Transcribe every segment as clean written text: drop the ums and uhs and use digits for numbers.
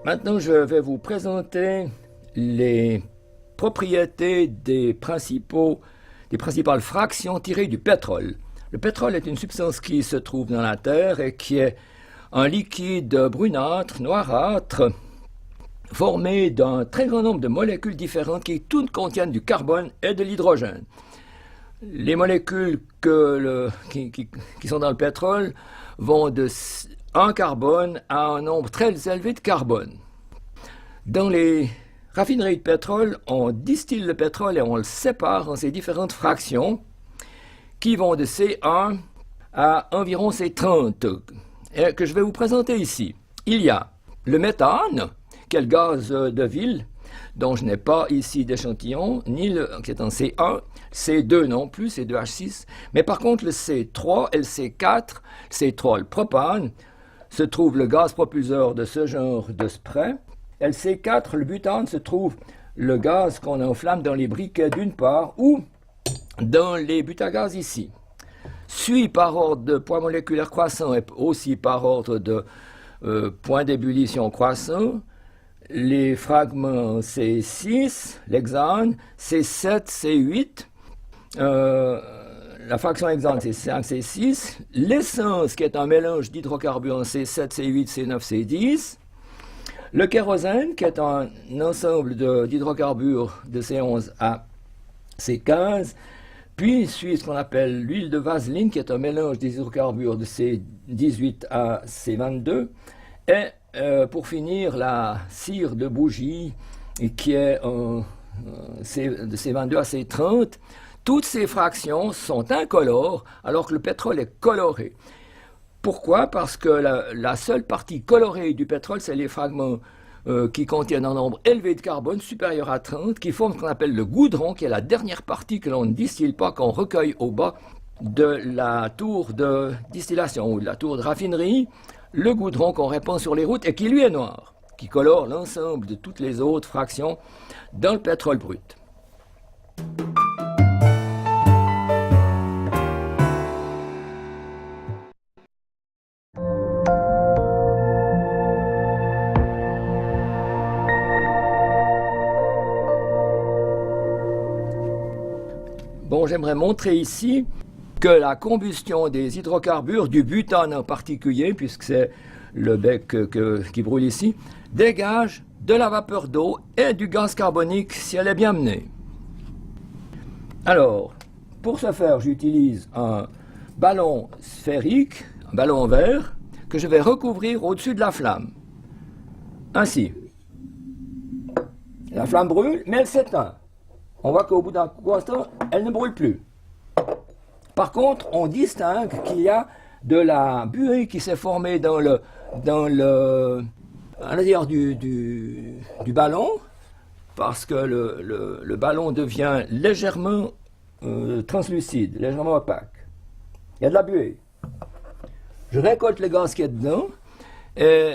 Maintenant, je vais vous présenter les propriétés des principales fractions tirées du pétrole. Le pétrole est une substance qui se trouve dans la Terre et qui est un liquide brunâtre, noirâtre, formé d'un très grand nombre de molécules différentes qui toutes contiennent du carbone et de l'hydrogène. Les molécules qui sont dans le pétrole vont de 1 carbone à un nombre très élevé de carbone. Dans les raffineries de pétrole, on distille le pétrole et on le sépare en ces différentes fractions qui vont de C1 à environ C30 et que je vais vous présenter ici. Il y a le méthane, qui est le gaz de ville, dont je n'ai pas ici d'échantillon, qui est en C1, C2 non plus, C2H6, mais par contre le C3 et le C4, C3 le propane, se trouve le gaz propulseur de ce genre de spray, et le C4, le butane, se trouve le gaz qu'on enflamme dans les briquets d'une part, ou dans les butagaz ici. Suit par ordre de poids moléculaire croissant et aussi par ordre de point d'ébullition croissant, les fragments C6, l'hexane, C7, C8, la fraction hexane c'est 5, C6, l'essence qui est un mélange d'hydrocarbures C7, C8, C9, C10, le kérosène qui est un ensemble d'hydrocarbures de C11 à C15, puis suit ce qu'on appelle l'huile de vaseline qui est un mélange d'hydrocarbures de C18 à C22, et pour finir, la cire de bougie qui est de C22 à C30, toutes ces fractions sont incolores alors que le pétrole est coloré. Pourquoi? Parce que la seule partie colorée du pétrole, c'est les fragments qui contiennent un nombre élevé de carbone, supérieur à 30, qui forment ce qu'on appelle le goudron, qui est la dernière partie que l'on ne distille pas, qu'on recueille au bas de la tour de distillation ou de la tour de raffinerie. Le goudron qu'on répand sur les routes et qui lui est noir, qui colore l'ensemble de toutes les autres fractions dans le pétrole brut. Bon, j'aimerais montrer ici que la combustion des hydrocarbures, du butane en particulier, puisque c'est le bec qui brûle ici, dégage de la vapeur d'eau et du gaz carbonique si elle est bien menée. Alors, pour ce faire, j'utilise un ballon sphérique, un ballon vert, que je vais recouvrir au-dessus de la flamme. Ainsi. La flamme brûle, mais elle s'éteint. On voit qu'au bout d'un instant, elle ne brûle plus. Par contre, on distingue qu'il y a de la buée qui s'est formée à l'intérieur du ballon, parce que le ballon devient légèrement translucide, légèrement opaque. Il y a de la buée. Je récolte le gaz qui est dedans, et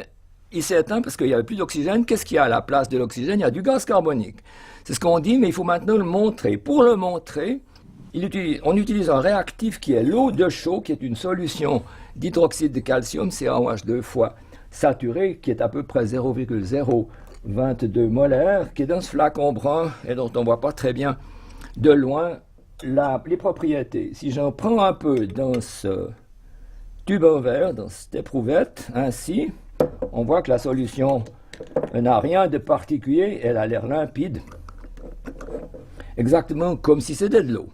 il s'éteint parce qu'il n'y avait plus d'oxygène. Qu'est-ce qu'il y a à la place de l'oxygène? Il y a du gaz carbonique. C'est ce qu'on dit, mais il faut maintenant le montrer. Pour le montrer, on utilise un réactif qui est l'eau de chaux, qui est une solution d'hydroxyde de calcium, CaOH2 fois saturé, qui est à peu près 0,022 molaires, qui est dans ce flacon brun et dont on ne voit pas très bien de loin les propriétés. Si j'en prends un peu dans ce tube en verre, dans cette éprouvette, ainsi, on voit que la solution n'a rien de particulier, elle a l'air limpide, exactement comme si c'était de l'eau.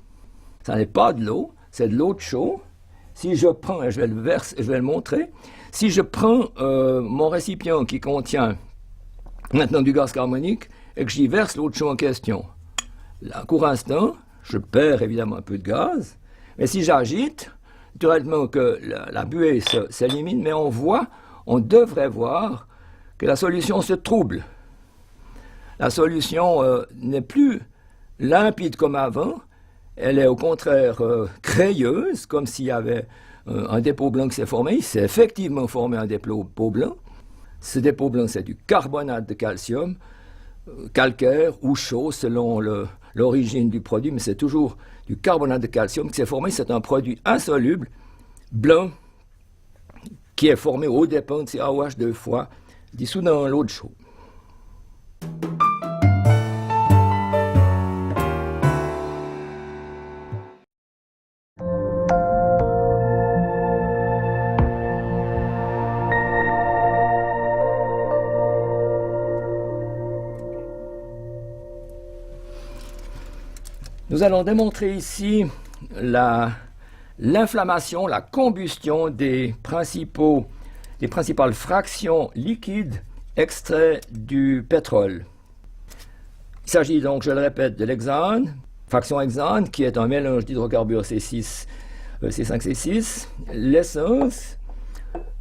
Ça n'est pas de l'eau, c'est de l'eau de chaux. Si je prends, et je vais le montrer, si je prends mon récipient qui contient maintenant du gaz carbonique et que j'y verse l'eau de chaux en question, à court instant, je perds évidemment un peu de gaz, mais si j'agite, naturellement que la buée s'élimine, mais on devrait voir que la solution se trouble. La solution n'est plus limpide comme avant, elle est au contraire crayeuse, comme s'il y avait un dépôt blanc qui s'est formé. Il s'est effectivement formé un dépôt blanc. Ce dépôt blanc, c'est du carbonate de calcium, calcaire ou chaud selon l'origine du produit, mais c'est toujours du carbonate de calcium qui s'est formé. C'est un produit insoluble, blanc, qui est formé aux dépens de CaOH2 fois dissous dans l'eau de chaux. Nous allons démontrer ici l'inflammation, la combustion des principales fractions liquides extraits du pétrole. Il s'agit donc, je le répète, de l'hexane, fraction hexane, qui est un mélange d'hydrocarbures C6, C5, C6, l'essence,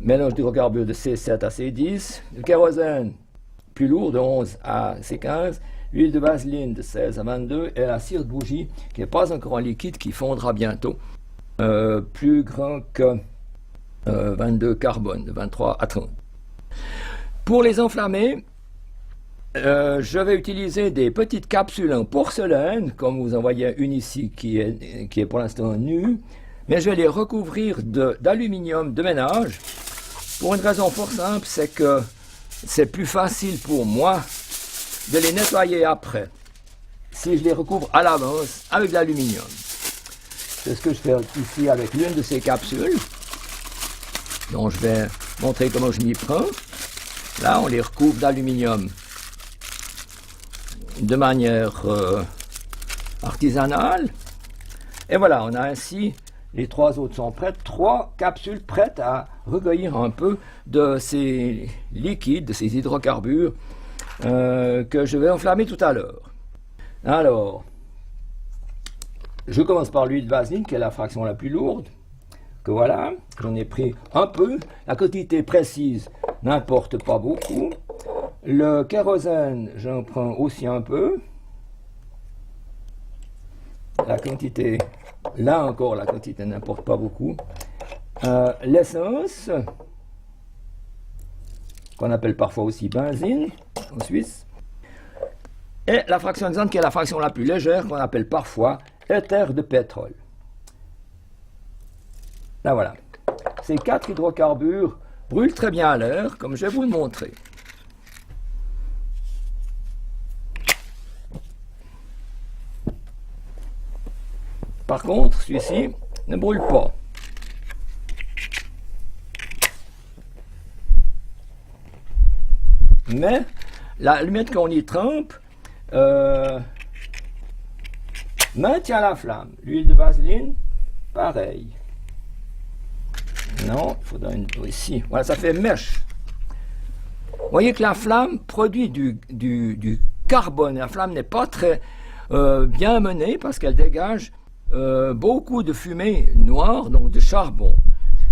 mélange d'hydrocarbures de C7 à C10, le kérosène, plus lourd, de 11 à C15, l'huile de vaseline de 16 à 22 et la cire de bougie qui n'est pas encore en liquide, qui fondra bientôt, plus grand que 22 carbone, de 23 à 30. Pour les enflammer, je vais utiliser des petites capsules en porcelaine, comme vous en voyez une ici qui est pour l'instant nue, mais je vais les recouvrir d'aluminium de ménage pour une raison fort simple, c'est que c'est plus facile pour moi de les nettoyer après, si je les recouvre à l'avance avec de l'aluminium. C'est ce que je fais ici avec l'une de ces capsules, dont je vais montrer comment je m'y prends. Là, on les recouvre d'aluminium de manière artisanale. Et voilà, on a ainsi, les trois autres sont prêtes, 3 capsules prêtes à recueillir un peu de ces liquides, de ces hydrocarbures, que je vais enflammer tout à l'heure. Alors, je commence par l'huile de vaseline, qui est la fraction la plus lourde, que voilà, j'en ai pris un peu, la quantité précise n'importe pas beaucoup. Le kérosène, j'en prends aussi un peu. La quantité, là encore, la quantité n'importe pas beaucoup. L'essence, qu'on appelle parfois aussi benzine en Suisse, et la fraction hexane qui est la fraction la plus légère, qu'on appelle parfois éther de pétrole. Là voilà. Ces 4 hydrocarbures brûlent très bien à l'air, comme je vais vous le montrer. Par contre, celui-ci ne brûle pas. Mais l'allumette qu'on y trempe maintient la flamme. L'huile de vaseline, pareil. Non, il faudra une ici. Voilà, ça fait mèche. Vous voyez que la flamme produit du carbone. La flamme n'est pas très bien menée parce qu'elle dégage beaucoup de fumée noire, donc de charbon.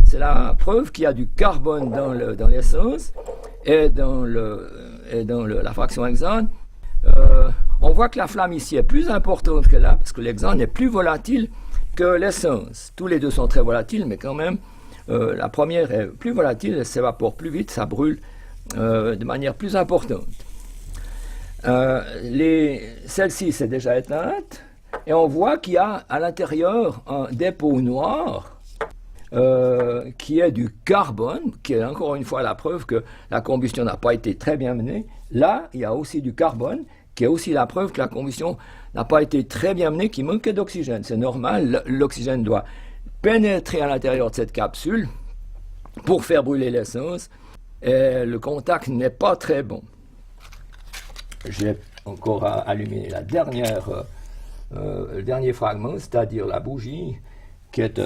C'est la preuve qu'il y a du carbone dans l'essence et dans la fraction hexane. On voit que la flamme ici est plus importante que là, parce que l'hexane est plus volatile que l'essence. Tous les deux sont très volatiles, mais quand même, la première est plus volatile, elle s'évapore plus vite, ça brûle de manière plus importante. Celle-ci s'est déjà éteinte, et on voit qu'il y a à l'intérieur un dépôt noir, qui est du carbone, qui est encore une fois la preuve que la combustion n'a pas été très bien menée. Là, il y a aussi du carbone, qui est aussi la preuve que la combustion n'a pas été très bien menée, qu'il manquait d'oxygène. C'est normal, l'oxygène doit pénétrer à l'intérieur de cette capsule pour faire brûler l'essence, et le contact n'est pas très bon. J'ai encore allumé le dernier fragment, c'est-à-dire la bougie, qui est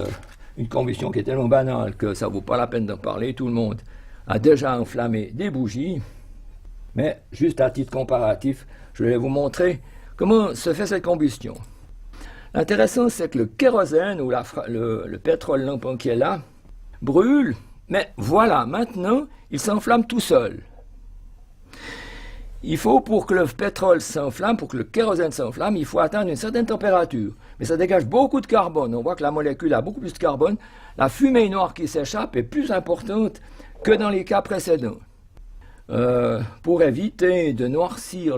une combustion qui est tellement banale que ça ne vaut pas la peine d'en parler. Tout le monde a déjà enflammé des bougies, mais juste à titre comparatif, je vais vous montrer comment se fait cette combustion. L'intéressant, c'est que le kérosène ou le pétrole lampant qui est là brûle, mais voilà, maintenant, il s'enflamme tout seul. Il faut, pour que le pétrole s'enflamme, pour que le kérosène s'enflamme, il faut atteindre une certaine température. Mais ça dégage beaucoup de carbone. On voit que la molécule a beaucoup plus de carbone. La fumée noire qui s'échappe est plus importante que dans les cas précédents. Pour éviter de noircir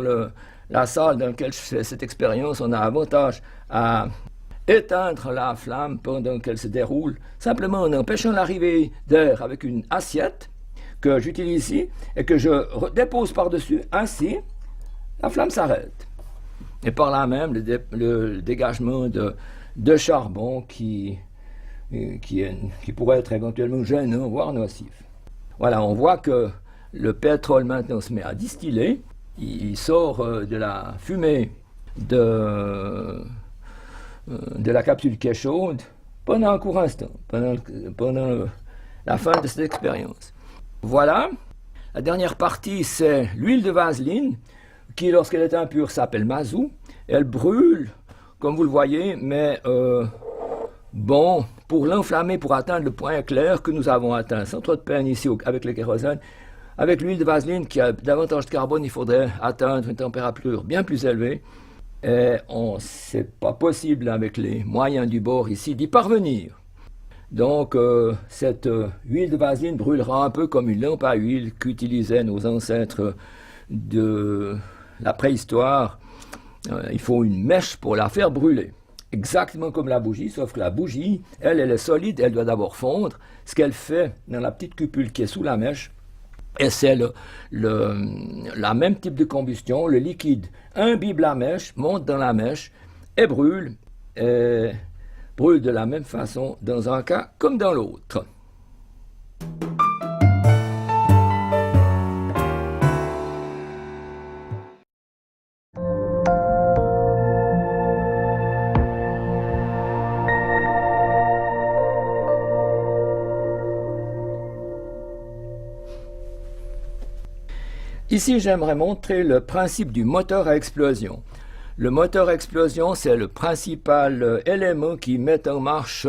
la salle dans laquelle je fais cette expérience, on a avantage à éteindre la flamme pendant qu'elle se déroule, simplement en empêchant l'arrivée d'air avec une assiette que j'utilise ici et que je dépose par-dessus, ainsi, la flamme s'arrête. Et par là même, le dégagement de charbon qui pourrait être éventuellement gênant, voire nocif. Voilà, on voit que le pétrole maintenant se met à distiller. Il sort de la fumée de la capsule qui est chaude pendant un court instant, pendant la fin de cette expérience. Voilà, la dernière partie, c'est l'huile de vaseline, qui lorsqu'elle est impure s'appelle mazout. Elle brûle, comme vous le voyez, mais bon, pour l'enflammer, pour atteindre le point clair que nous avons atteint sans trop de peine ici avec le kérosène, avec l'huile de vaseline qui a davantage de carbone, il faudrait atteindre une température bien plus élevée. Et c'est pas possible avec les moyens du bord ici d'y parvenir. Donc cette huile de vaseline brûlera un peu comme une lampe à huile qu'utilisaient nos ancêtres de la préhistoire. Il faut une mèche pour la faire brûler. Exactement comme la bougie, sauf que la bougie, elle est solide, elle doit d'abord fondre. Ce qu'elle fait dans la petite cupule qui est sous la mèche, et c'est la même type de combustion, le liquide imbibe la mèche, monte dans la mèche et brûle de la même façon dans un cas comme dans l'autre. Ici, j'aimerais montrer le principe du moteur à explosion. Le moteur à explosion, c'est le principal élément qui met en marche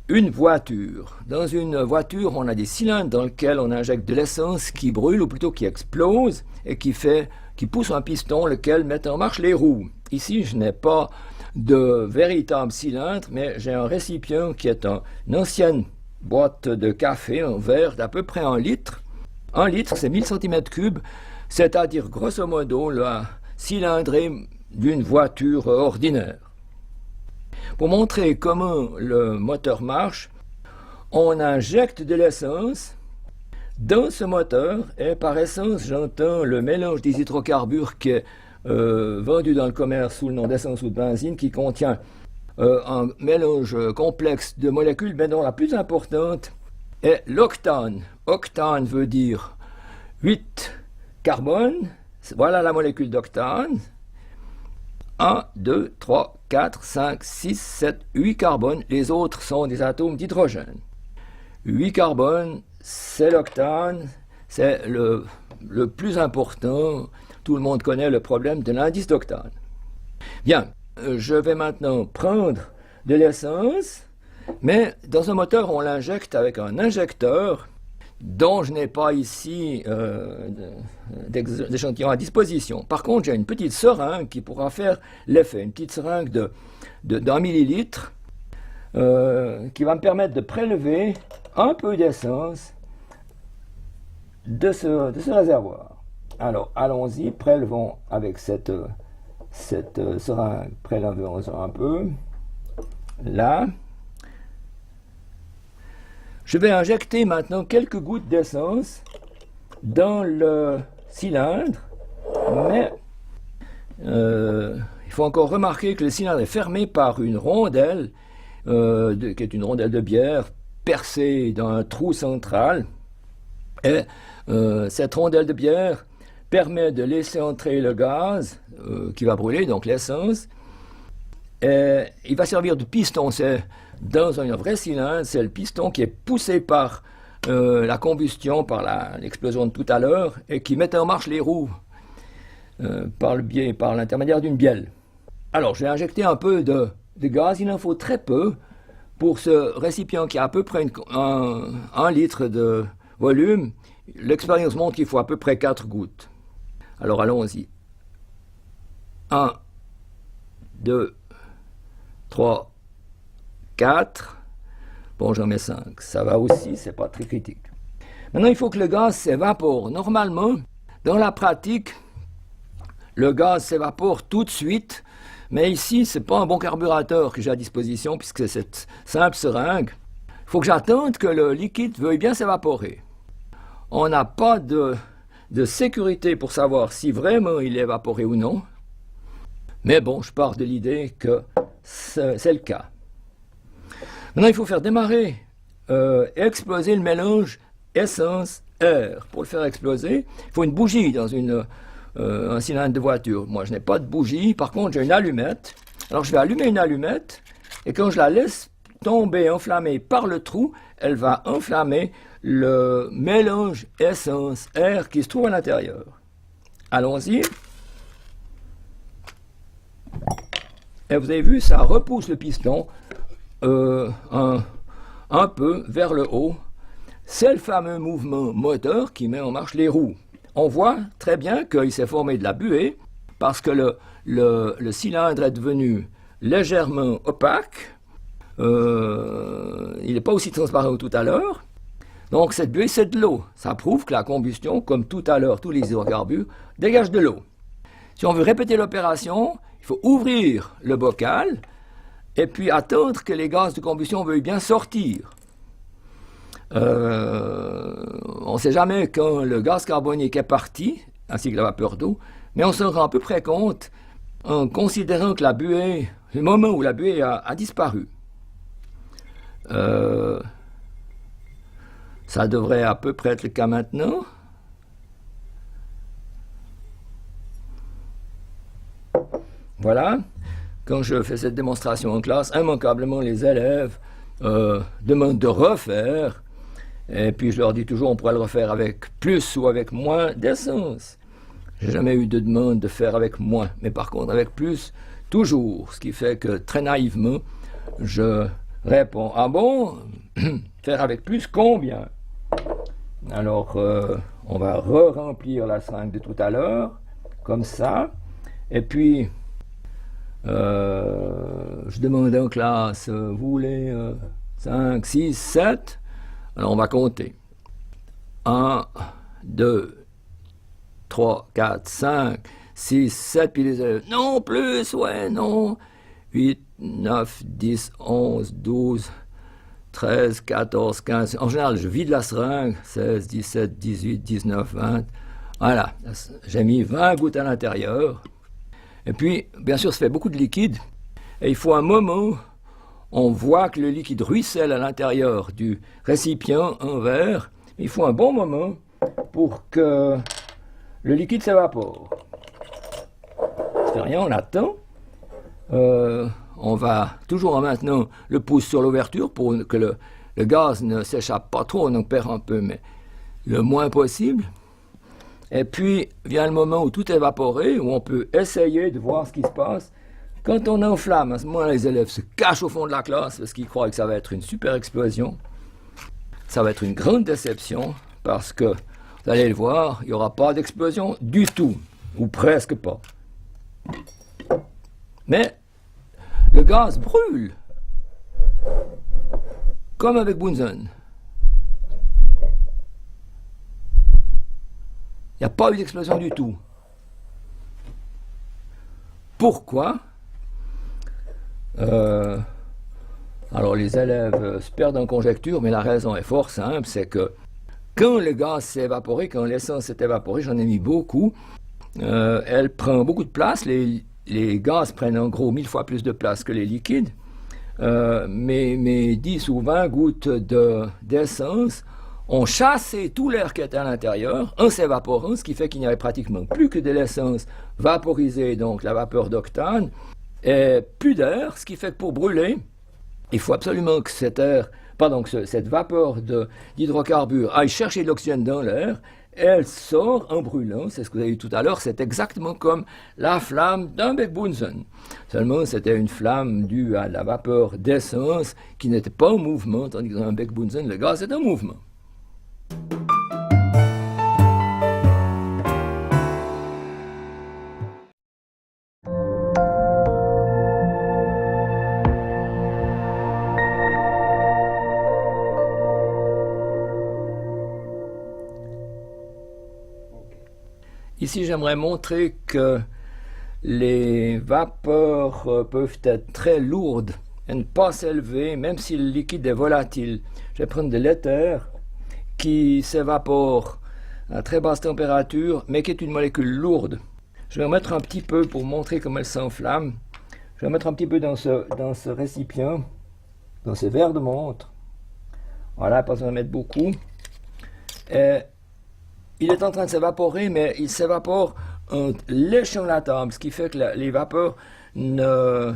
une voiture. Dans une voiture, on a des cylindres dans lesquels on injecte de l'essence qui brûle, ou plutôt qui explose, et qui pousse un piston, lequel met en marche les roues. Ici, je n'ai pas de véritable cylindre, mais j'ai un récipient qui est une ancienne boîte de café en verre d'à peu près 1 litre. 1 litre, c'est 1000 cm3, c'est-à-dire grosso modo la cylindrée d'une voiture ordinaire. Pour montrer comment le moteur marche, on injecte de l'essence dans ce moteur et par essence, j'entends le mélange des hydrocarbures qui est vendu dans le commerce sous le nom d'essence ou de benzine qui contient un mélange complexe de molécules, mais dont la plus importante est l'octane. Octane veut dire 8 carbone. Voilà la molécule d'octane. 1, 2, 3, 4, 5, 6, 7, 8 carbones. Les autres sont des atomes d'hydrogène. 8 carbones, c'est l'octane. C'est le plus important. Tout le monde connaît le problème de l'indice d'octane. Bien, je vais maintenant prendre de l'essence, mais dans un moteur, on l'injecte avec un injecteur dont je n'ai pas ici d'échantillon à disposition. Par contre, j'ai une petite seringue qui pourra faire l'effet, une petite seringue d'1 millilitre qui va me permettre de prélever un peu d'essence de ce réservoir. Alors, allons-y, prélevons avec cette seringue, prélevons un peu, là. Je vais injecter maintenant quelques gouttes d'essence dans le cylindre, mais il faut encore remarquer que le cylindre est fermé par une rondelle, qui est une rondelle de bière percée dans un trou central, et cette rondelle de bière permet de laisser entrer le gaz qui va brûler, donc l'essence, et il va servir de piston. Dans un vrai cylindre, c'est le piston qui est poussé par la combustion, par l'explosion de tout à l'heure, et qui met en marche les roues par l'intermédiaire d'une bielle. Alors, j'ai injecté un peu de gaz, il en faut très peu pour ce récipient qui a à peu près 1 litre de volume. L'expérience montre qu'il faut à peu près 4 gouttes. Alors, allons-y. 1, 2, 3, 4, bon j'en mets 5, ça va aussi, c'est pas très critique. Maintenant il faut que le gaz s'évapore. Normalement, dans la pratique, le gaz s'évapore tout de suite, mais ici c'est pas un bon carburateur que j'ai à disposition puisque c'est cette simple seringue. Il faut que j'attende que le liquide veuille bien s'évaporer. On n'a pas de sécurité pour savoir si vraiment il est évaporé ou non. Mais bon, je pars de l'idée que c'est le cas. Maintenant, il faut faire démarrer, exploser le mélange essence-air. Pour le faire exploser, il faut une bougie dans un cylindre de voiture. Moi, je n'ai pas de bougie. Par contre, j'ai une allumette. Alors, je vais allumer une allumette. Et quand je la laisse tomber, enflammée par le trou, elle va enflammer le mélange essence-air qui se trouve à l'intérieur. Allons-y. Et vous avez vu, ça repousse le piston un peu vers le haut. C'est le fameux mouvement moteur qui met en marche les roues. On voit très bien qu'il s'est formé de la buée parce que le cylindre est devenu légèrement opaque. Il n'est pas aussi transparent que tout à l'heure. Donc cette buée, c'est de l'eau. Ça prouve que la combustion, comme tout à l'heure, tous les hydrocarbures, dégage de l'eau. Si on veut répéter l'opération, il faut ouvrir le bocal et puis attendre que les gaz de combustion veuillent bien sortir. On ne sait jamais quand le gaz carbonique est parti, ainsi que la vapeur d'eau, mais on se rend à peu près compte en considérant que la buée, le moment où la buée a disparu. Ça devrait à peu près être le cas maintenant. Voilà. Quand je fais cette démonstration en classe, immanquablement les élèves demandent de refaire. Et puis je leur dis toujours, on pourrait le refaire avec plus ou avec moins d'essence. J'ai jamais eu de demande de faire avec moins, mais par contre avec plus, toujours. Ce qui fait que très naïvement, je réponds, ah bon, faire avec plus combien? Alors, on va re-remplir la seringue de tout à l'heure, comme ça. Et puis, je demande en classe, vous voulez 5, 6, 7? Alors, on va compter. 1, 2, 3, 4, 5, 6, 7, puis les élèves. Non, plus, ouais, non. 8, 9, 10, 11, 12, 13, 14, 15. En général, je vide la seringue. 16, 17, 18, 19, 20. Voilà, j'ai mis 20 gouttes à l'intérieur. Et puis, bien sûr, ça fait beaucoup de liquide. Et il faut un moment, on voit que le liquide ruisselle à l'intérieur du récipient en verre. Il faut un bon moment pour que le liquide s'évapore. C'est rien, on attend. On va toujours en maintenant le pouce sur l'ouverture pour que le gaz ne s'échappe pas trop, on en perd un peu, mais le moins possible. Et puis vient le moment où tout est évaporé, où on peut essayer de voir ce qui se passe. Quand on enflamme, à ce moment-là, les élèves se cachent au fond de la classe parce qu'ils croient que ça va être une super explosion. Ça va être une grande déception parce que, vous allez le voir, il n'y aura pas d'explosion du tout, ou presque pas. Mais le gaz brûle, comme avec Bunsen. Il n'y a pas eu d'explosion du tout. Pourquoi? Alors les élèves se perdent en conjecture, mais la raison est fort simple, c'est que quand le gaz s'est évaporé, quand l'essence s'est évaporée, j'en ai mis beaucoup, elle prend beaucoup de place, les gaz prennent en gros 1000 fois plus de place que les liquides, mais 10 ou 20 gouttes d'essence ont chassé tout l'air qui était à l'intérieur en s'évaporant, ce qui fait qu'il n'y avait pratiquement plus que de l'essence vaporisée, donc la vapeur d'octane, et plus d'air, ce qui fait que pour brûler, il faut absolument que cette vapeur d'hydrocarbures aille chercher de l'oxygène dans l'air. Elle sort en brûlant, c'est ce que vous avez vu tout à l'heure, c'est exactement comme la flamme d'un bec Bunsen. Seulement, c'était une flamme due à la vapeur d'essence qui n'était pas en mouvement, tandis que dans un bec Bunsen, le gaz est en mouvement. Ici, j'aimerais montrer que les vapeurs peuvent être très lourdes et ne pas s'élever, même si le liquide est volatile. Je vais prendre de l'éther qui s'évapore à très basse température, mais qui est une molécule lourde. Je vais en mettre un petit peu pour montrer comment elle s'enflamme. Je vais en mettre un petit peu dans ce récipient, dans ce verre de montre. Voilà, pas besoin de mettre beaucoup. Et il est en train de s'évaporer, mais il s'évapore en léchant la table, ce qui fait que les vapeurs ne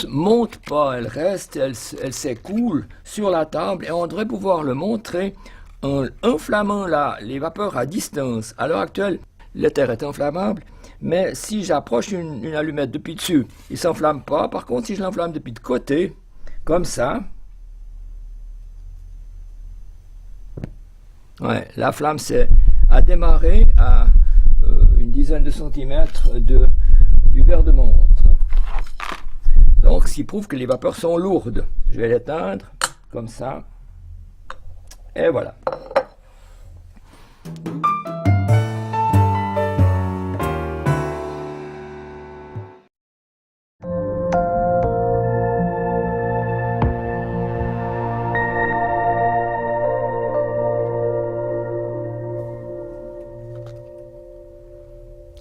montent pas, elles restent, elles s'écoulent sur la table, et on devrait pouvoir le montrer en enflammant les vapeurs à distance. À l'heure actuelle, l'éther est inflammable, mais si j'approche une allumette depuis dessus, il ne s'enflamme pas. Par contre, si je l'enflamme depuis de côté, comme ça, ouais, la flamme a démarré à une dizaine de centimètres du verre de montre. Donc, ce qui prouve que les vapeurs sont lourdes. Je vais l'éteindre, comme ça. Et voilà.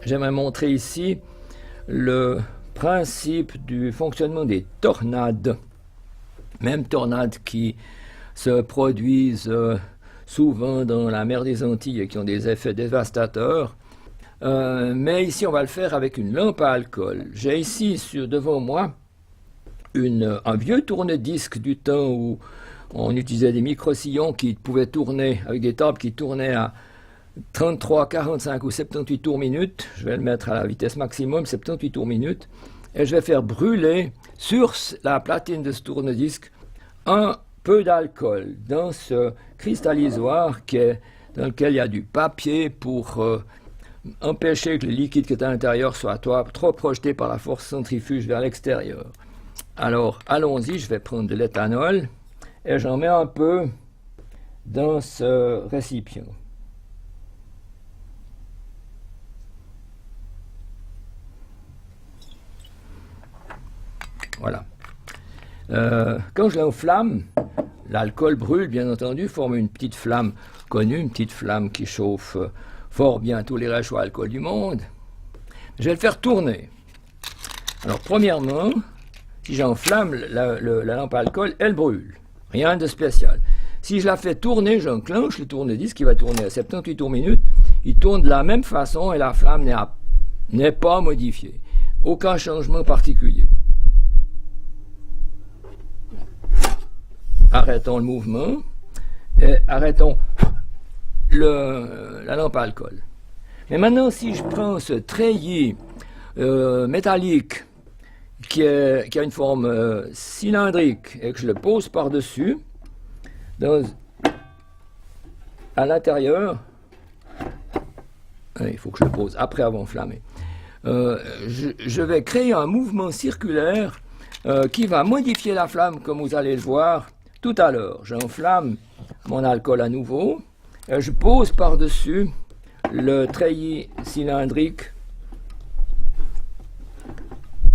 J'aimerais montrer ici le principe du fonctionnement des tornades. Même tornades qui se produisent souvent dans la mer des Antilles et qui ont des effets dévastateurs. Mais ici, on va le faire avec une lampe à alcool. J'ai ici devant moi un vieux tourne-disque du temps où on utilisait des micro-sillons qui pouvaient tourner, avec des tables qui tournaient à 33, 45 ou 78 tours minute. Je vais le mettre à la vitesse maximum, 78 tours minute. Et je vais faire brûler sur la platine de ce tourne-disque un peu d'alcool dans ce cristallisoire dans lequel il y a du papier pour empêcher que le liquide qui est à l'intérieur soit trop projeté par la force centrifuge vers l'extérieur. Alors, allons-y, je vais prendre de l'éthanol et j'en mets un peu dans ce récipient. Voilà. Quand je l'enflamme, l'alcool brûle, bien entendu, forme une petite flamme connue, une petite flamme qui chauffe fort bien tous les réchauds à alcool du monde. Je vais le faire tourner. Alors, premièrement, si j'enflamme la lampe à alcool, elle brûle. Rien de spécial. Si je la fais tourner, j'enclenche le tourne-disque qui va tourner à 78 tours minute. Il tourne de la même façon et la flamme n'est pas modifiée. Aucun changement particulier. Arrêtons le mouvement et arrêtons la lampe à alcool. Mais maintenant, si je prends ce treillis métallique qui a une forme cylindrique et que je le pose par-dessus, à l'intérieur, il faut que je le pose après avoir enflammé, je vais créer un mouvement circulaire qui va modifier la flamme, comme vous allez le voir tout à l'heure. J'enflamme mon alcool à nouveau, je pose par-dessus le treillis cylindrique.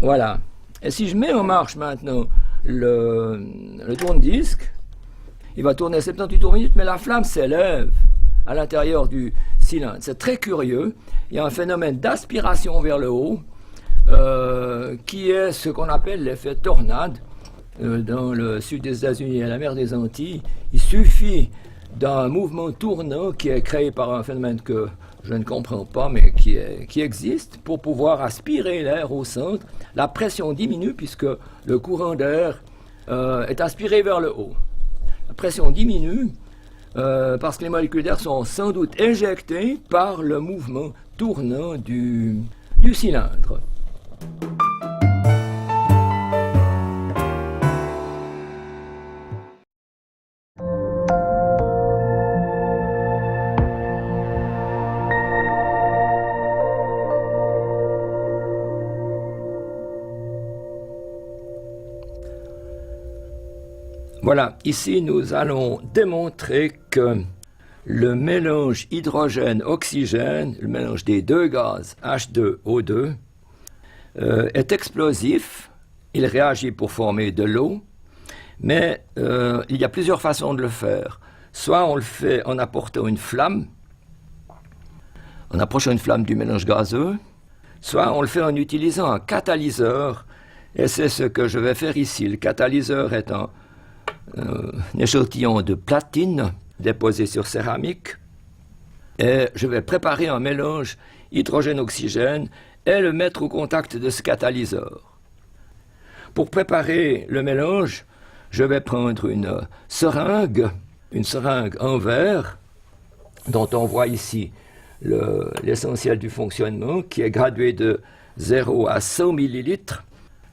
Voilà. Et si je mets en marche maintenant le tourne-disque, il va tourner à 78 tours minute, mais la flamme s'élève à l'intérieur du cylindre. C'est très curieux. Il y a un phénomène d'aspiration vers le haut qui est ce qu'on appelle l'effet tornade. Dans le sud des États-Unis et la mer des Antilles, il suffit d'un mouvement tournant qui est créé par un phénomène que je ne comprends pas, mais qui existe, pour pouvoir aspirer l'air au centre. La pression diminue puisque le courant d'air est aspiré vers le haut. La pression diminue parce que les molécules d'air sont sans doute éjectées par le mouvement tournant du cylindre. Voilà, ici nous allons démontrer que le mélange hydrogène-oxygène, le mélange des deux gaz H2O2, est explosif. Il réagit pour former de l'eau, mais il y a plusieurs façons de le faire. Soit on le fait en apportant une flamme, en approchant une flamme du mélange gazeux, soit on le fait en utilisant un catalyseur, et c'est ce que je vais faire ici. Le catalyseur est un échantillon de platine déposé sur céramique, et je vais préparer un mélange hydrogène-oxygène et le mettre au contact de ce catalyseur. Pour préparer le mélange, je vais prendre une seringue en verre, dont on voit ici l'essentiel du fonctionnement, qui est gradué de 0 à 100 millilitres.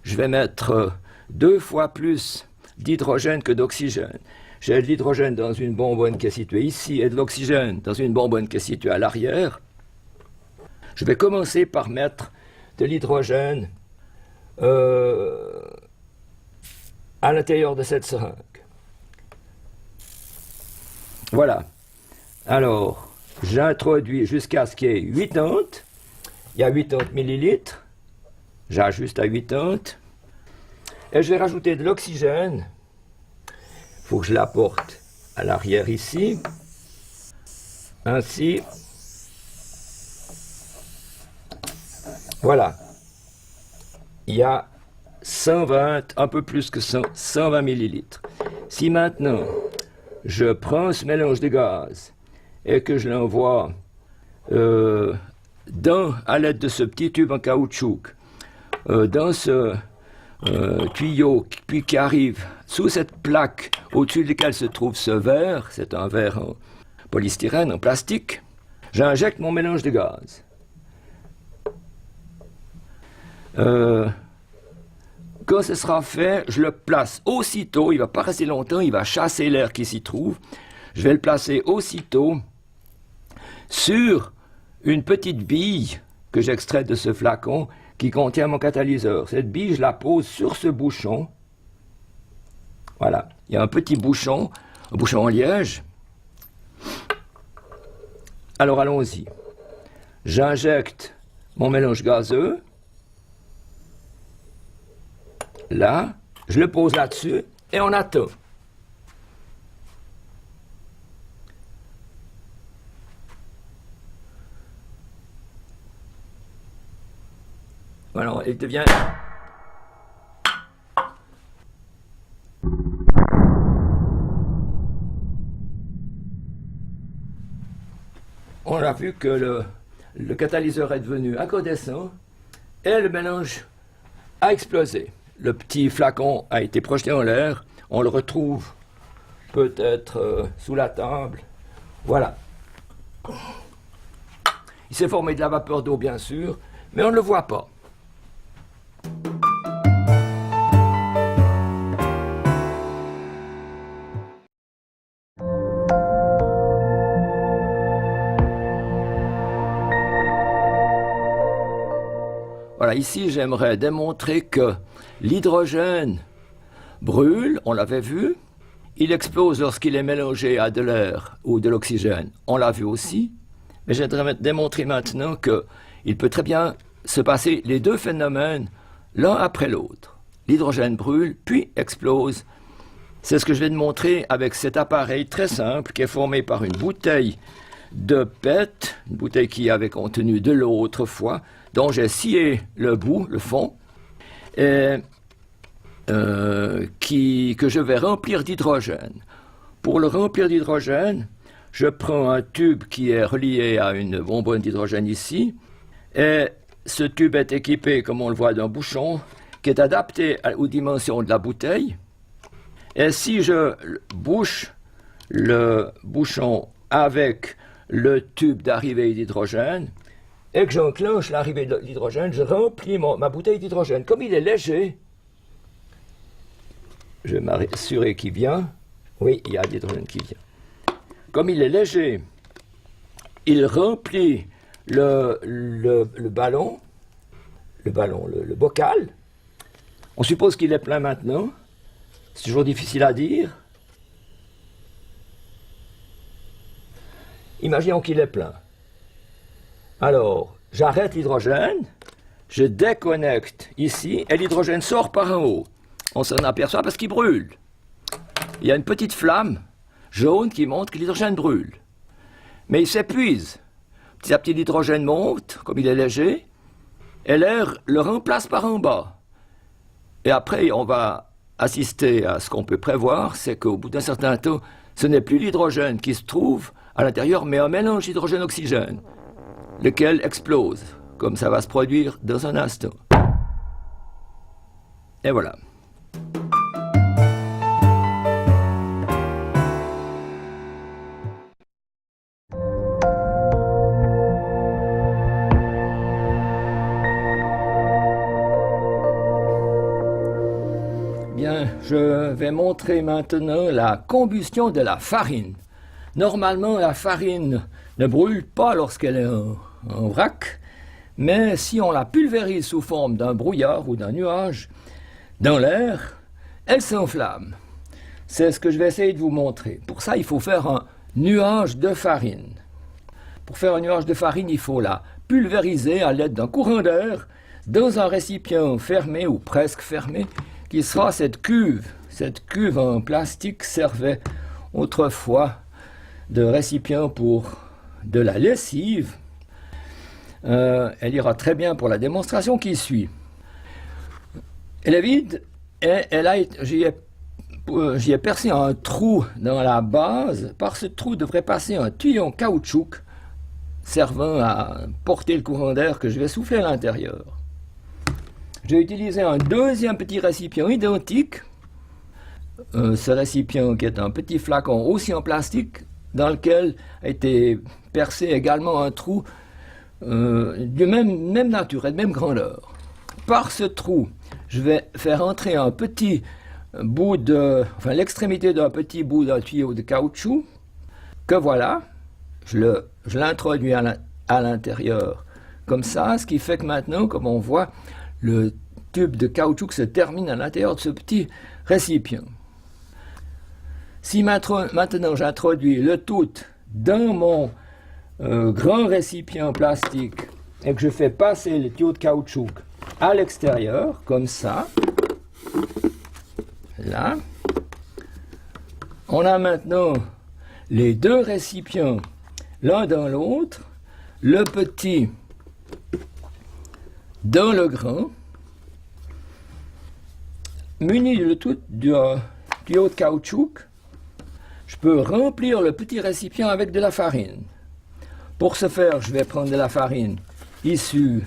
Je vais mettre 2 fois plus d'hydrogène que d'oxygène. J'ai de l'hydrogène dans une bonbonne qui est située ici et de l'oxygène dans une bonbonne qui est située à l'arrière. Je vais commencer par mettre de l'hydrogène à l'intérieur de cette seringue. Voilà. Alors, j'introduis jusqu'à ce qu'il y ait 80. Il y a 80 millilitres. J'ajuste à 80. Et je vais rajouter de l'oxygène. Il faut que je l'apporte à l'arrière ici. Ainsi. Voilà. Il y a 120, un peu plus que 120 millilitres. Si maintenant, je prends ce mélange de gaz et que je l'envoie à l'aide de ce petit tube en caoutchouc, dans ce tuyau puis qui arrive sous cette plaque au-dessus de laquelle se trouve ce verre, c'est un verre en polystyrène, en plastique, j'injecte mon mélange de gaz. Quand ce sera fait, je le place aussitôt, il ne va pas rester longtemps, il va chasser l'air qui s'y trouve. Je vais le placer aussitôt sur une petite bille que j'extrais de ce flacon qui contient mon catalyseur. Cette bille, je la pose sur ce bouchon. Voilà, il y a un petit bouchon, un bouchon en liège. Alors allons-y. J'injecte mon mélange gazeux. Là, je le pose là-dessus et on attend. Voilà, il devient... On a vu que le catalyseur est devenu incandescent et le mélange a explosé. Le petit flacon a été projeté en l'air. On le retrouve peut-être sous la table. Voilà. Il s'est formé de la vapeur d'eau, bien sûr, mais on ne le voit pas. Voilà, ici, j'aimerais démontrer que l'hydrogène brûle, on l'avait vu, il explose lorsqu'il est mélangé à de l'air ou de l'oxygène, on l'a vu aussi, mais j'aimerais démontrer maintenant qu'il peut très bien se passer les deux phénomènes l'un après l'autre. L'hydrogène brûle, puis explose. C'est ce que je vais te montrer avec cet appareil très simple qui est formé par une bouteille de PET, une bouteille qui avait contenu de l'eau autrefois, dont j'ai scié le bout, le fond, et que je vais remplir d'hydrogène. Pour le remplir d'hydrogène, je prends un tube qui est relié à une bonbonne d'hydrogène ici, et ce tube est équipé, comme on le voit, d'un bouchon qui est adapté aux dimensions de la bouteille. Et si je bouche le bouchon avec le tube d'arrivée d'hydrogène, et que j'enclenche l'arrivée de l'hydrogène, je remplis ma bouteille d'hydrogène. Comme il est léger, je vais m'assurer qu'il vient. Oui, il y a de l'hydrogène qui vient. Comme il est léger, il remplit le ballon, le bocal. On suppose qu'il est plein maintenant. C'est toujours difficile à dire. Imaginons qu'il est plein. Alors, j'arrête l'hydrogène, je déconnecte ici, et l'hydrogène sort par en haut. On s'en aperçoit parce qu'il brûle. Il y a une petite flamme jaune qui montre que l'hydrogène brûle. Mais il s'épuise. petit à petit l'hydrogène monte, comme il est léger, et l'air le remplace par en bas. Et après, on va assister à ce qu'on peut prévoir, c'est qu'au bout d'un certain temps, ce n'est plus l'hydrogène qui se trouve à l'intérieur, mais un mélange hydrogène-oxygène, lequel explose, comme ça va se produire dans un instant. Et voilà. Bien, je vais montrer maintenant la combustion de la farine. Normalement, la farine ne brûle pas lorsqu'elle est en vrac, mais si on la pulvérise sous forme d'un brouillard ou d'un nuage dans l'air, elle s'enflamme. C'est ce que je vais essayer de vous montrer. Pour ça, il faut faire un nuage de farine. Pour faire un nuage de farine, il faut la pulvériser à l'aide d'un courant d'air dans un récipient fermé ou presque fermé, qui sera cette cuve. Cette cuve en plastique servait autrefois de récipient pour de la lessive. Elle ira très bien pour la démonstration qui suit. Elle est vide et j'y ai percé un trou dans la base. Par ce trou devrait passer un tuyau en caoutchouc servant à porter le courant d'air que je vais souffler à l'intérieur. J'ai utilisé un deuxième petit récipient identique. Ce récipient qui est un petit flacon aussi en plastique dans lequel a été percé également un trou de même nature et de même grandeur. Par ce trou, je vais faire entrer un petit bout l'extrémité d'un petit bout d'un tuyau de caoutchouc que voilà, je l'introduis à l'intérieur comme ça, ce qui fait que maintenant, comme on voit, le tube de caoutchouc se termine à l'intérieur de ce petit récipient. Si maintenant j'introduis le tout dans mon grand récipient plastique et que je fais passer le tuyau de caoutchouc à l'extérieur, comme ça, là, on a maintenant les deux récipients l'un dans l'autre, le petit dans le grand, muni le tout d'un tuyau de caoutchouc. Je peux remplir le petit récipient avec de la farine. Pour ce faire, je vais prendre de la farine issue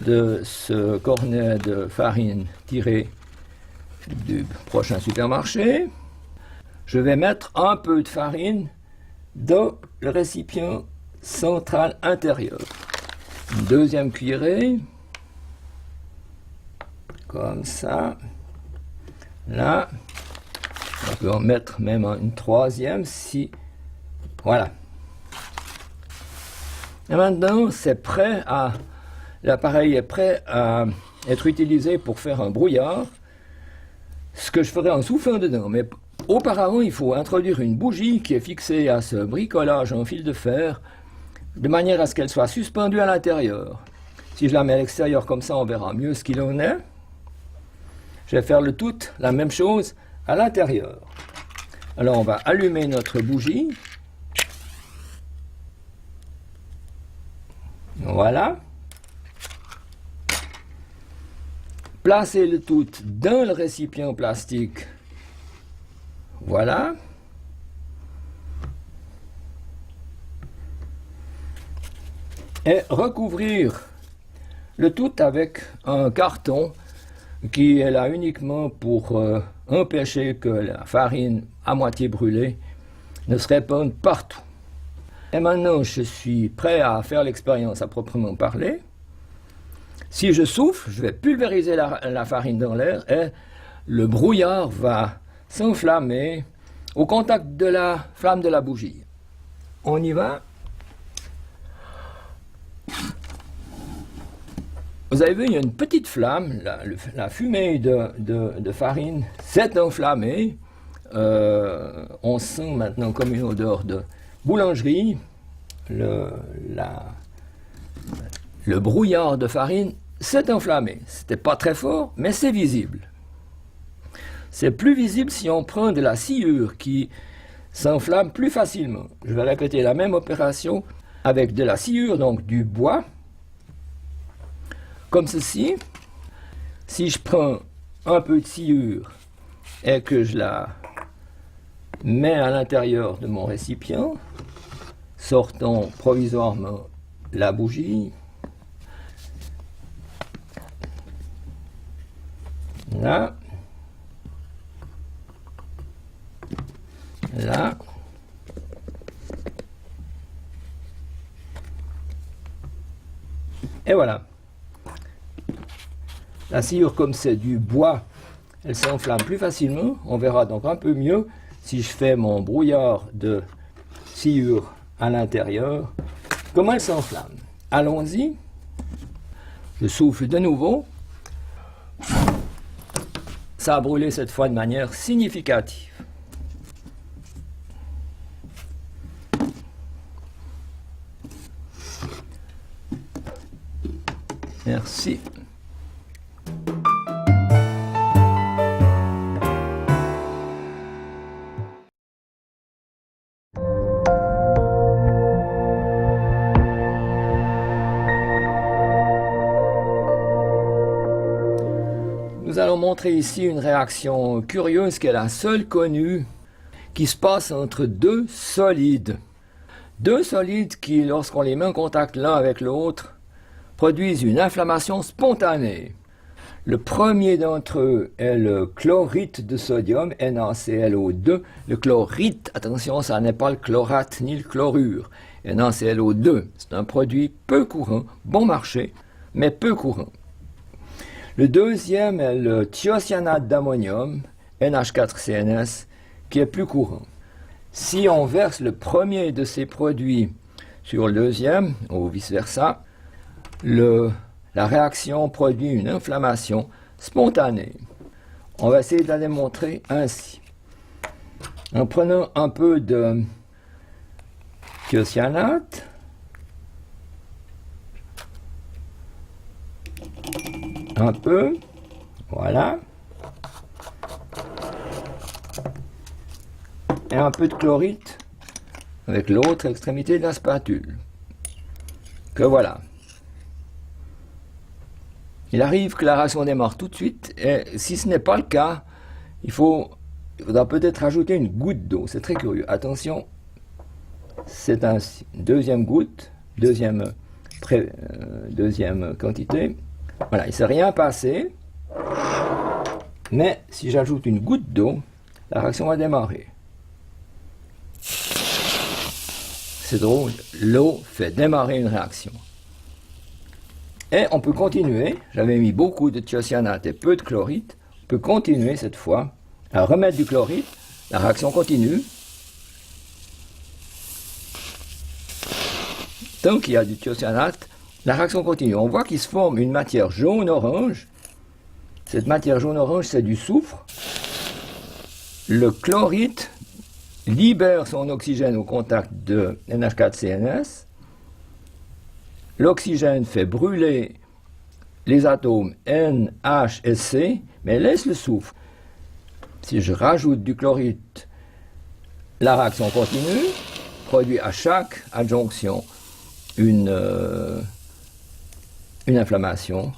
de ce cornet de farine tiré du prochain supermarché. Je vais mettre un peu de farine dans le récipient central intérieur. Une deuxième cuillerée, comme ça. Là, on peut en mettre même une troisième si... Voilà. Et maintenant, c'est prêt à... L'appareil est prêt à être utilisé pour faire un brouillard. Ce que je ferai en soufflant dedans. Mais auparavant, il faut introduire une bougie qui est fixée à ce bricolage en fil de fer, de manière à ce qu'elle soit suspendue à l'intérieur. Si je la mets à l'extérieur comme ça, on verra mieux ce qu'il en est. Je vais faire le tout, la même chose, à l'intérieur. Alors on va allumer notre bougie. Voilà. Placer le tout dans le récipient plastique. Voilà. Et recouvrir le tout avec un carton qui est là uniquement pour empêcher que la farine à moitié brûlée ne se répande partout. Et maintenant, je suis prêt à faire l'expérience à proprement parler. Si je souffle, je vais pulvériser la farine dans l'air et le brouillard va s'enflammer au contact de la flamme de la bougie. On y va. Vous avez vu, il y a une petite flamme, la fumée de farine s'est enflammée. On sent maintenant comme une odeur de boulangerie. Le brouillard de farine s'est enflammé. C'était pas très fort, mais c'est visible. C'est plus visible si on prend de la sciure qui s'enflamme plus facilement. Je vais répéter la même opération avec de la sciure, donc du bois, comme ceci. Si je prends un peu de sciure et que je la mets à l'intérieur de mon récipient, sortons provisoirement la bougie. Là. Là. Et voilà. La sciure, comme c'est du bois, elle s'enflamme plus facilement. On verra donc un peu mieux si je fais mon brouillard de sciure à l'intérieur, comment elle s'enflamme. Allons-y. Je souffle de nouveau. Ça a brûlé cette fois de manière significative. Merci. Nous allons montrer ici une réaction curieuse qui est la seule connue qui se passe entre deux solides. Deux solides qui, lorsqu'on les met en contact l'un avec l'autre, produisent une inflammation spontanée. Le premier d'entre eux est le chlorite de sodium, NaClO2. Le chlorite, attention, ça n'est pas le chlorate ni le chlorure. NaClO2, c'est un produit peu courant, bon marché, mais peu courant. Le deuxième est le thiocyanate d'ammonium, NH4CNS, qui est plus courant. Si on verse le premier de ces produits sur le deuxième, ou vice-versa, la réaction produit une inflammation spontanée. On va essayer de la démontrer ainsi. En prenant un peu de thiocyanate, un peu, voilà, et un peu de chlorite avec l'autre extrémité de la spatule. Que voilà. Il arrive que la réaction démarre tout de suite, et si ce n'est pas le cas, il faudra peut-être ajouter une goutte d'eau. C'est très curieux. Attention, c'est ainsi. Deuxième goutte, deuxième quantité. Voilà, il ne s'est rien passé, mais si j'ajoute une goutte d'eau, la réaction va démarrer. C'est drôle, l'eau fait démarrer une réaction. Et on peut continuer, j'avais mis beaucoup de thiocyanate et peu de chlorite, on peut continuer cette fois à remettre du chlorite, la réaction continue. Tant qu'il y a du thiocyanate, la réaction continue. On voit qu'il se forme une matière jaune-orange. Cette matière jaune-orange, c'est du soufre. Le chlorite libère son oxygène au contact de NH4CNS. L'oxygène fait brûler les atomes N, H et C, mais laisse le soufre. Si je rajoute du chlorite, la réaction continue, produit à chaque adjonction une inflammation.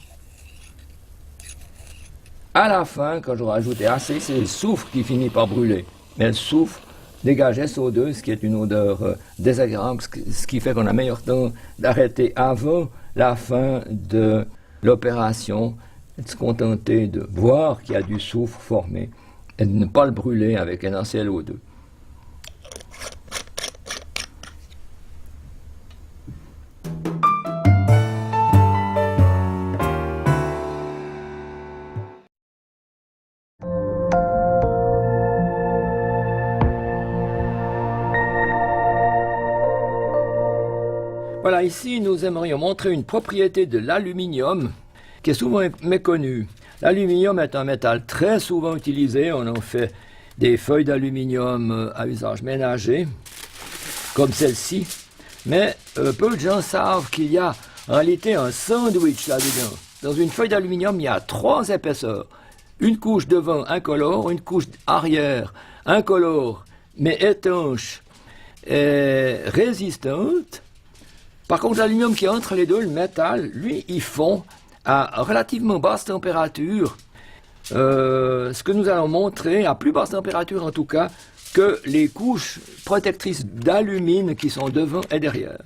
À la fin, quand j'aurai ajouté assez, c'est le soufre qui finit par brûler. Mais le soufre dégage SO2, ce qui est une odeur désagréable, ce qui fait qu'on a meilleur temps d'arrêter avant la fin de l'opération, et de se contenter de voir qu'il y a du soufre formé et de ne pas le brûler avec un NaClO2. Voilà, ici nous aimerions montrer une propriété de l'aluminium qui est souvent méconnue. L'aluminium est un métal très souvent utilisé, on en fait des feuilles d'aluminium à usage ménager, comme celle-ci, mais peu de gens savent qu'il y a en réalité un sandwich là-dedans. Dans une feuille d'aluminium, il y a 3 épaisseurs. Une couche devant incolore, une couche arrière incolore, mais étanche et résistante, Par contre, l'aluminium qui est entre les deux, le métal, lui, il fond à relativement basse température. Ce que nous allons montrer, à plus basse température en tout cas, que les couches protectrices d'alumine qui sont devant et derrière.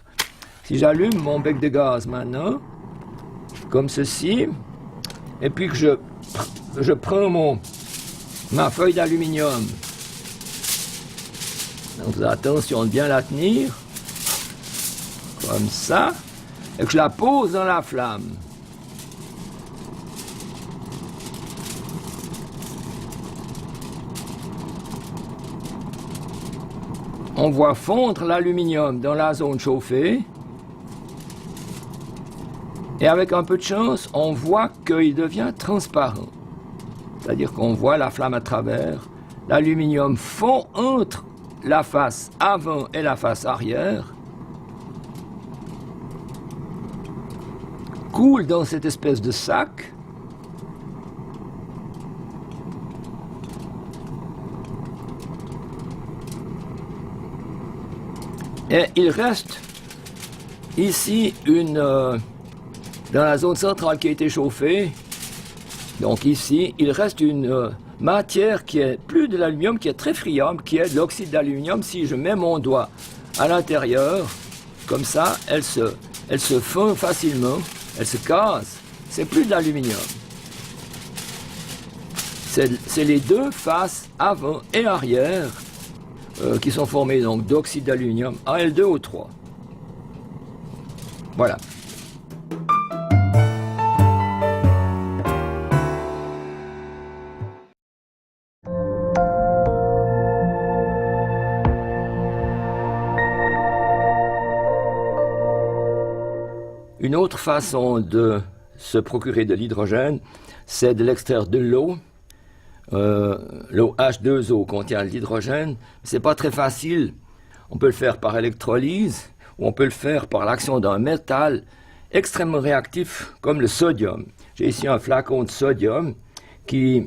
Si j'allume mon bec de gaz maintenant, comme ceci, et puis que je prends ma feuille d'aluminium, donc attention de bien la tenir, comme ça, et que je la pose dans la flamme. On voit fondre l'aluminium dans la zone chauffée. Et avec un peu de chance, on voit qu'il devient transparent. C'est-à-dire qu'on voit la flamme à travers. L'aluminium fond entre la face avant et la face arrière. Coule dans cette espèce de sac. Et il reste ici dans la zone centrale qui a été chauffée, donc ici, il reste une matière qui est plus de l'aluminium, qui est très friable, qui est de l'oxyde d'aluminium. Si je mets mon doigt à l'intérieur, comme ça, elle se fond facilement, elle se casse, c'est plus de l'aluminium. C'est les deux faces, avant et arrière, qui sont formées donc d'oxyde d'aluminium, Al2O3. Voilà. Une autre façon de se procurer de l'hydrogène, c'est de l'extraire de l'eau. L'eau H2O contient l'hydrogène. C'est pas très facile. On peut le faire par électrolyse ou on peut le faire par l'action d'un métal extrêmement réactif comme le sodium. J'ai ici un flacon de sodium qui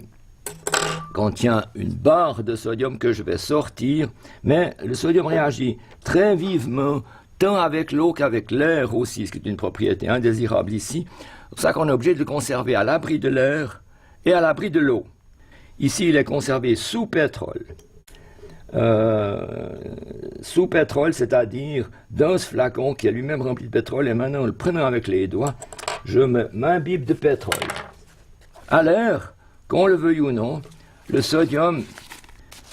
contient une barre de sodium que je vais sortir, mais le sodium réagit très vivement tant avec l'eau qu'avec l'air aussi, ce qui est une propriété indésirable ici. C'est pour ça qu'on est obligé de le conserver à l'abri de l'air et à l'abri de l'eau. Ici, il est conservé sous pétrole. Sous pétrole, c'est-à-dire dans ce flacon qui est lui-même rempli de pétrole, et maintenant, en le prenant avec les doigts, je m'imbibe de pétrole. À l'air, qu'on le veuille ou non, le sodium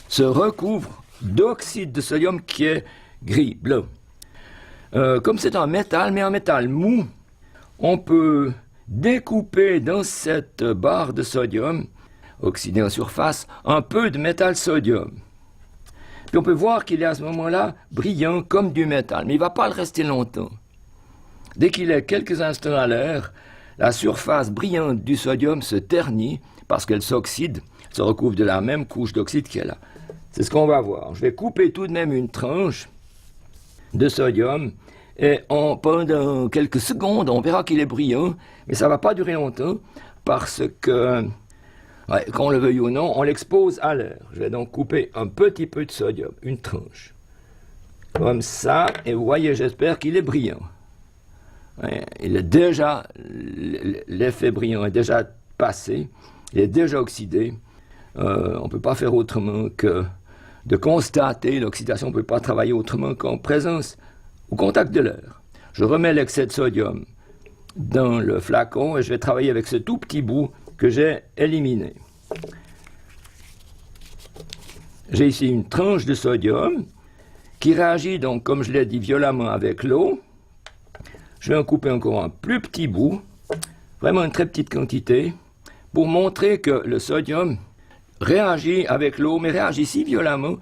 se recouvre d'oxyde de sodium qui est gris, bleu. Comme c'est un métal, mais un métal mou, on peut découper dans cette barre de sodium, oxydé en surface, un peu de métal sodium. Puis on peut voir qu'il est à ce moment-là brillant comme du métal, mais il ne va pas le rester longtemps. Dès qu'il est quelques instants à l'air, la surface brillante du sodium se ternit parce qu'elle s'oxyde, se recouvre de la même couche d'oxyde qu'elle a. C'est ce qu'on va voir. Je vais couper tout de même une tranche de sodium et pendant quelques secondes, on verra qu'il est brillant, mais ça ne va pas durer longtemps parce que, qu'on le veuille ou non, on l'expose à l'air. Je vais donc couper un petit peu de sodium, une tranche, comme ça, et vous voyez, j'espère qu'il est brillant. Il est déjà, l'effet brillant est déjà passé, il est déjà oxydé. On ne peut pas faire autrement que de constater l'oxydation, on ne peut pas travailler autrement qu'en présence, au contact de l'air. Je remets l'excès de sodium dans le flacon et je vais travailler avec ce tout petit bout que j'ai éliminé. J'ai ici une tranche de sodium qui réagit donc, comme je l'ai dit, violemment avec l'eau. Je vais en couper encore un plus petit bout, vraiment une très petite quantité, pour montrer que le sodium réagit avec l'eau, mais réagit si violemment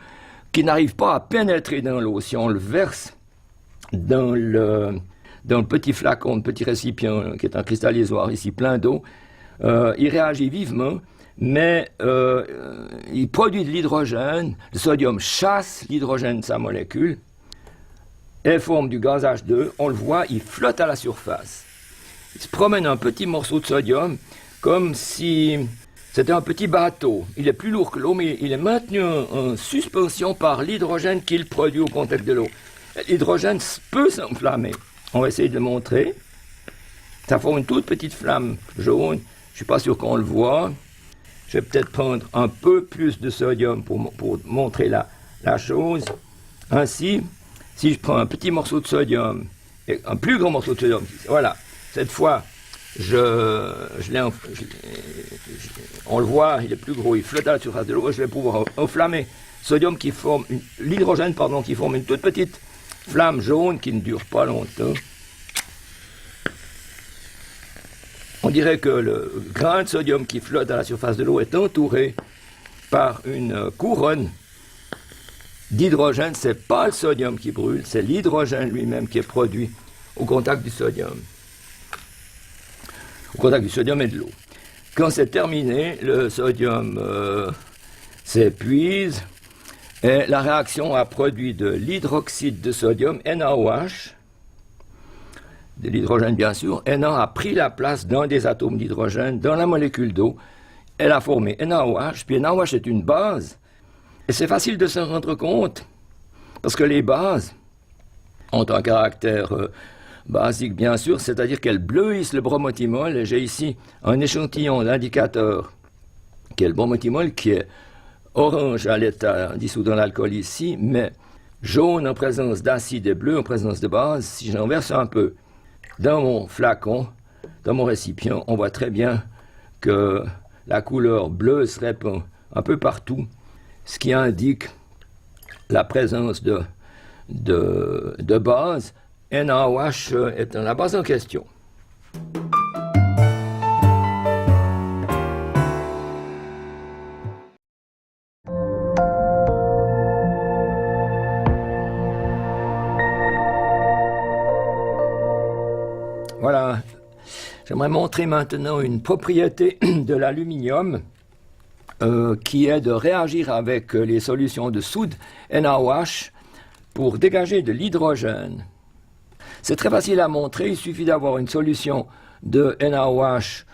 qu'il n'arrive pas à pénétrer dans l'eau. Si on le verse dans le petit flacon, le petit récipient qui est un cristallisoire ici plein d'eau, il réagit vivement, mais il produit de l'hydrogène. Le sodium chasse l'hydrogène de sa molécule et forme du gaz H2. On le voit, il flotte à la surface. Il se promène un petit morceau de sodium comme si c'était un petit bateau. Il est plus lourd que l'eau, mais il est maintenu en suspension par l'hydrogène qu'il produit au contact de l'eau. L'hydrogène peut s'enflammer. On va essayer de le montrer. Ça forme une toute petite flamme jaune. Je ne suis pas sûr qu'on le voit. Je vais peut-être prendre un peu plus de sodium pour montrer la chose. Ainsi, si je prends un petit morceau de sodium, et un plus grand morceau de sodium, voilà, cette fois, on le voit, il est plus gros, il flotte à la surface de l'eau, je vais pouvoir enflammer sodium qui forme, l'hydrogène, pardon, qui forme une toute petite flamme jaune qui ne dure pas longtemps. On dirait que le grain de sodium qui flotte à la surface de l'eau est entouré par une couronne d'hydrogène. Ce n'est pas le sodium qui brûle, c'est l'hydrogène lui-même qui est produit au contact du sodium. Au contact du sodium et de l'eau. Quand c'est terminé, le sodium s'épuise et la réaction a produit de l'hydroxyde de sodium, NaOH, de l'hydrogène bien sûr. Na a pris la place d'un des atomes d'hydrogène dans la molécule d'eau. Elle a formé NaOH, puis NaOH est une base. Et c'est facile de s'en rendre compte, parce que les bases ont un caractère basique bien sûr, c'est-à-dire qu'elles bleuissent le bromothymol. Et j'ai ici un échantillon d'indicateur qui est le bromothymol, qui est orange à l'état dissous dans l'alcool ici, mais jaune en présence d'acide et bleu en présence de base. Si j'en verse un peu dans mon flacon, dans mon récipient, on voit très bien que la couleur bleue se répand un peu partout, ce qui indique la présence de base. NaOH est la base en question. Voilà, j'aimerais montrer maintenant une propriété de l'aluminium qui est de réagir avec les solutions de soude NaOH pour dégager de l'hydrogène. C'est très facile à montrer, il suffit d'avoir une solution de NaOH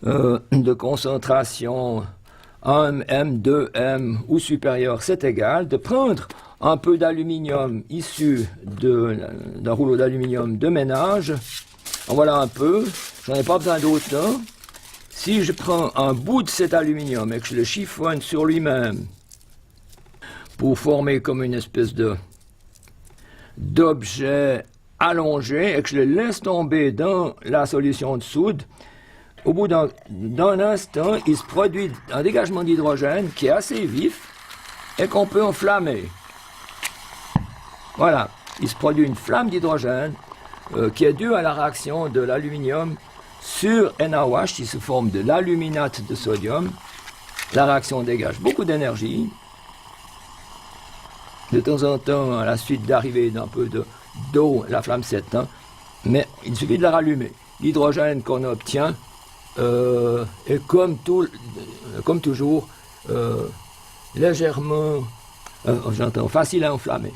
de concentration 1m, 2m ou supérieure, c'est égal, de prendre un peu d'aluminium issu d'un rouleau d'aluminium de ménage. En voilà un peu, j'en ai pas besoin d'autant. Si je prends un bout de cet aluminium et que je le chiffonne sur lui-même pour former comme une espèce d'objet allongé et que je le laisse tomber dans la solution de soude, au bout d'un instant, il se produit un dégagement d'hydrogène qui est assez vif et qu'on peut enflammer. Voilà, il se produit une flamme d'hydrogène qui est due à la réaction de l'aluminium sur NaOH qui se forme de l'aluminate de sodium. La réaction dégage beaucoup d'énergie. De temps en temps, à la suite d'arrivée d'un peu d'eau, la flamme s'éteint, mais il suffit de la rallumer. L'hydrogène qu'on obtient est comme toujours légèrement, facile à enflammer.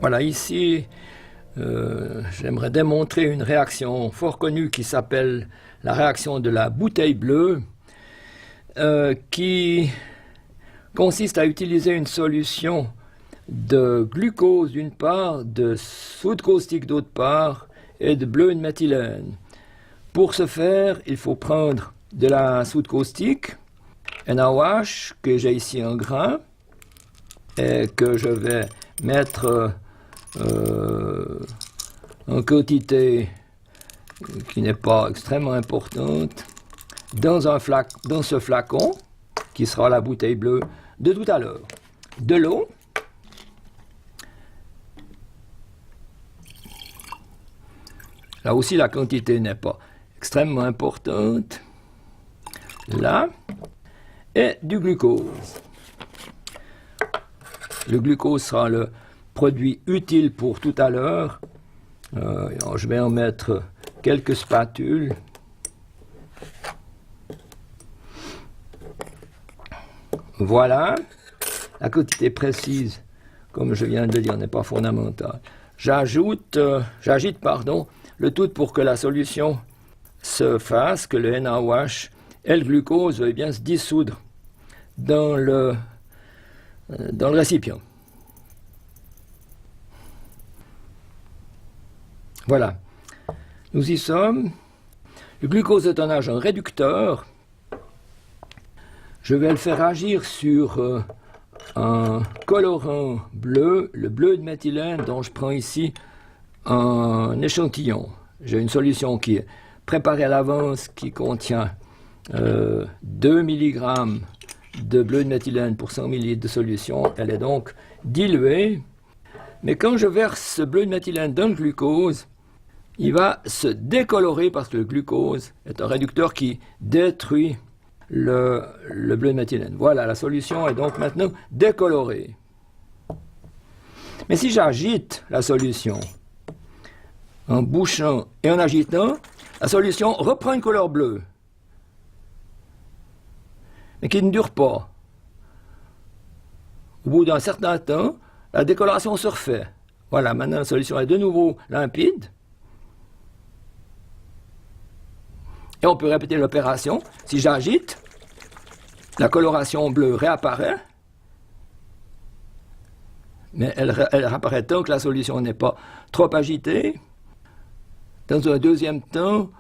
Voilà, ici, j'aimerais démontrer une réaction fort connue qui s'appelle la réaction de la bouteille bleue, qui consiste à utiliser une solution de glucose d'une part, de soude caustique d'autre part, et de bleu de méthylène. Pour ce faire, il faut prendre de la soude caustique, NaOH, que j'ai ici en grain, et que je vais mettre en quantité qui n'est pas extrêmement importante dans ce flacon qui sera la bouteille bleue de tout à l'heure. De l'eau, là aussi la quantité n'est pas extrêmement importante, là, et du glucose. Le glucose sera le produit utile pour tout à l'heure. Je vais en mettre quelques spatules. Voilà. La quantité précise, comme je viens de le dire, n'est pas fondamentale. J'agite, le tout pour que la solution se fasse, que le NaOH et le glucose veuillent bien se dissoudre dans le récipient. Voilà, nous y sommes. Le glucose est un agent réducteur. Je vais le faire agir sur un colorant bleu, le bleu de méthylène dont je prends ici un échantillon. J'ai une solution qui est préparée à l'avance qui contient 2 mg de bleu de méthylène pour 100 ml de solution. Elle est donc diluée. Mais quand je verse ce bleu de méthylène dans le glucose, il va se décolorer parce que le glucose est un réducteur qui détruit le bleu de méthylène. Voilà, la solution est donc maintenant décolorée. Mais si j'agite la solution en bouchant et en agitant, la solution reprend une couleur bleue, mais qui ne dure pas. Au bout d'un certain temps, la décoloration se refait. Voilà, maintenant la solution est de nouveau limpide. Et on peut répéter l'opération. Si j'agite, la coloration bleue réapparaît, mais elle réapparaît tant que la solution n'est pas trop agitée. Dans un deuxième temps,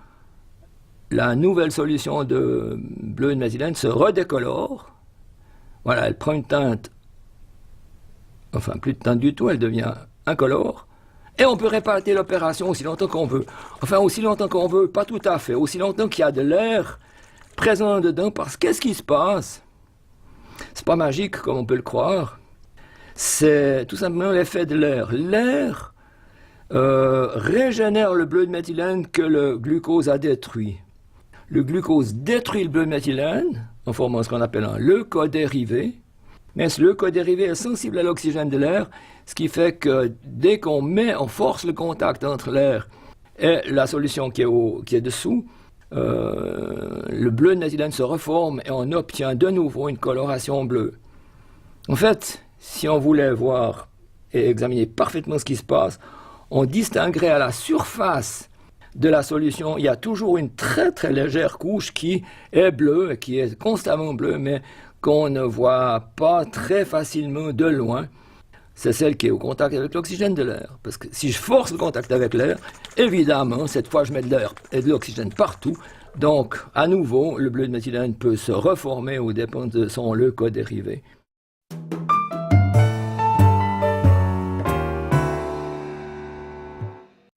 la nouvelle solution de bleu de méthylène se redécolore. Voilà, elle prend une teinte, enfin plus de teinte du tout, elle devient incolore. Et on peut répéter l'opération aussi longtemps qu'on veut. Enfin, aussi longtemps qu'on veut, pas tout à fait. Aussi longtemps qu'il y a de l'air présent dedans, parce que qu'est-ce qui se passe? C'est pas magique comme on peut le croire. C'est tout simplement l'effet de l'air. L'air régénère le bleu de méthylène que le glucose a détruit. Le glucose détruit le bleu de méthylène en formant ce qu'on appelle un leucodérivé. Mais ce leucodérivé est sensible à l'oxygène de l'air, ce qui fait que dès on force le contact entre l'air et la solution qui est dessous, le bleu de méthylène se reforme et on obtient de nouveau une coloration bleue. En fait, si on voulait voir et examiner parfaitement ce qui se passe, on distinguerait à la surface de la solution, il y a toujours une très très légère couche qui est bleue, qui est constamment bleue, mais qu'on ne voit pas très facilement de loin. C'est celle qui est au contact avec l'oxygène de l'air. Parce que si je force le contact avec l'air, évidemment, cette fois je mets de l'air et de l'oxygène partout. Donc, à nouveau, le bleu de méthylène peut se reformer aux dépens de son leucodérivé.